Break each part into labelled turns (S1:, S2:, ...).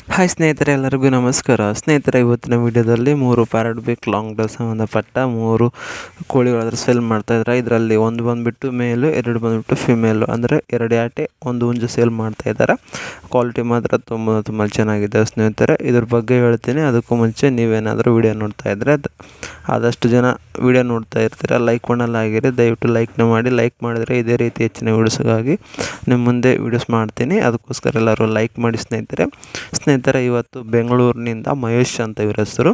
S1: Hi ಸ್ನೇಹಿತರೆ, ಎಲ್ಲರಿಗೂ ನಮಸ್ಕಾರ. ಸ್ನೇಹಿತರೆ, ಇವತ್ತಿನ ವಿಡಿಯೋದಲ್ಲಿ 3 ಪ್ಯಾರಟ್ ಬೇಕ್ ಲಾಂಗ್ ಡೇ ಸಂಬಂಧಪಟ್ಟ 3 ಕೋಳಿಗಳಾದ್ರೆ ಸೇಲ್ ಮಾಡ್ತಾಯಿದ್ದಾರೆ. ಇದರಲ್ಲಿ ಒಂದು ಬಂದುಬಿಟ್ಟು ಮೇಲು, 2 ಬಂದುಬಿಟ್ಟು ಫಿಮೇಲು, ಅಂದರೆ 2 ಆಟೆ 1 ಹುಂಜು ಸೇಲ್ ಮಾಡ್ತಾಯಿದ್ದಾರೆ. ಕ್ವಾಲಿಟಿ ಮಾತ್ರ ತುಂಬ ಚೆನ್ನಾಗಿದೆ ಸ್ನೇಹಿತರೆ. ಇದ್ರ ಬಗ್ಗೆ ಹೇಳ್ತೀನಿ. ಅದಕ್ಕೂ ಮುಂಚೆ ನೀವೇನಾದರೂ ವಿಡಿಯೋ ನೋಡ್ತಾ ಇದ್ದರೆ ಆದಷ್ಟು ಜನ ವಿಡಿಯೋ ನೋಡ್ತಾ ಇರ್ತೀರ, ಲೈಕ್ ಮಾಡಲ್ಲ ಆಗಿರಿ. ದಯವಿಟ್ಟು ಲೈಕ್ನ ಮಾಡಿ. ಲೈಕ್ ಮಾಡಿದರೆ ಇದೇ ರೀತಿ ಹೆಚ್ಚಿನ ವೀಡಿಯೋಸ್ಗಾಗಿ ನಿಮ್ಮ ಮುಂದೆ ವೀಡಿಯೋಸ್ ಮಾಡ್ತೀನಿ. ಅದಕ್ಕೋಸ್ಕರ ಎಲ್ಲರೂ ಲೈಕ್ ಮಾಡಿ ಸ್ನೇಹಿತರೆ. ಇವತ್ತು ಬೆಂಗಳೂರಿನಿಂದ ಮಹೇಶ್ ಅಂತ ಇವ್ರ ಹೆಸರು.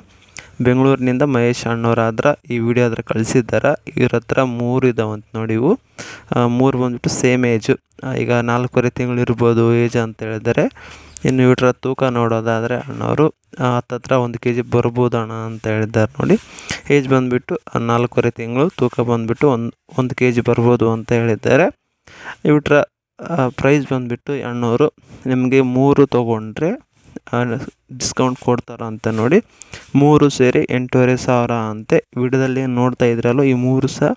S1: ಬೆಂಗಳೂರಿನಿಂದ ಮಹೇಶ್ ಅಣ್ಣವರಾದ್ರೆ ಈ ವಿಡಿಯೋ ಆದ್ರೆ ಕಳಿಸಿದ್ದಾರೆ. ಇವ್ರ ಹತ್ರ 3 ಇದಾವಂತ ನೋಡಿ. ಇವು 3 ಬಂದುಬಿಟ್ಟು ಸೇಮ್ ಏಜು. ಈಗ 4.5 ತಿಂಗಳು ಇರ್ಬೋದು ಏಜ್ ಅಂತ ಹೇಳಿದರೆ. ಇನ್ನು ಇವ್ರ ತೂಕ ನೋಡೋದಾದರೆ ಅಣ್ಣವರು ಹತ್ತತ್ರ 1 kg ಬರ್ಬೋದು ಅಣ್ಣ ಅಂತ ಹೇಳಿದ್ದಾರೆ ನೋಡಿ. ಏಜ್ ಬಂದುಬಿಟ್ಟು 4.5 ತಿಂಗಳು, ತೂಕ ಬಂದುಬಿಟ್ಟು 1 kg ಬರ್ಬೋದು ಅಂತ ಹೇಳಿದ್ದಾರೆ. ಇವ್ರ ಪ್ರೈಸ್ ಬಂದುಬಿಟ್ಟು ಅಣ್ಣವರು ನಿಮಗೆ 3 ತೊಗೊಂಡ್ರೆ ಡಿಸ್ಕೌಂಟ್ ಕೊಡ್ತಾರಂತ ನೋಡಿ. 3 ಸೇರಿ 8,500 ಅಂತೆ. ವಿಡಿಯೋದಲ್ಲಿ ಏನು ನೋಡ್ತಾ ಇದ್ರಲ್ಲ, ಈ 3 ಸಹ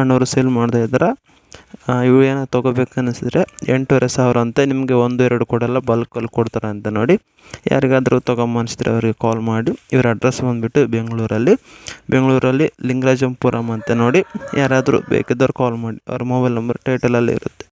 S1: ಅಣ್ಣವರು ಸೇಲ್ ಮಾಡ್ತಾಯಿದ್ದಾರೆ. ಇವು ಏನೋ ತೊಗೋಬೇಕನ್ನಿಸಿದ್ರೆ 8,500 ಅಂತೆ. ನಿಮಗೆ 1-2 ಕೊಡಲ್ಲ, ಬಲ್ಕಲ್ಲಿ ಕೊಡ್ತಾರೆ ಅಂತ ನೋಡಿ. ಯಾರಿಗಾದರೂ ತೊಗೊಂಬನ್ನಿಸಿದ್ರೆ ಅವರಿಗೆ ಕಾಲ್ ಮಾಡಿ. ಇವರ ಅಡ್ರೆಸ್ ಬಂದುಬಿಟ್ಟು ಬೆಂಗಳೂರಲ್ಲಿ ಲಿಂಗರಾಜಪುರಂ ಅಂತ ನೋಡಿ. ಯಾರಾದರೂ ಬೇಕಿದ್ದವ್ರು ಕಾಲ್ ಮಾಡಿ. ಅವ್ರ ಮೊಬೈಲ್ ನಂಬರ್ ಟೈಟಲಲ್ಲಿ ಇರುತ್ತೆ.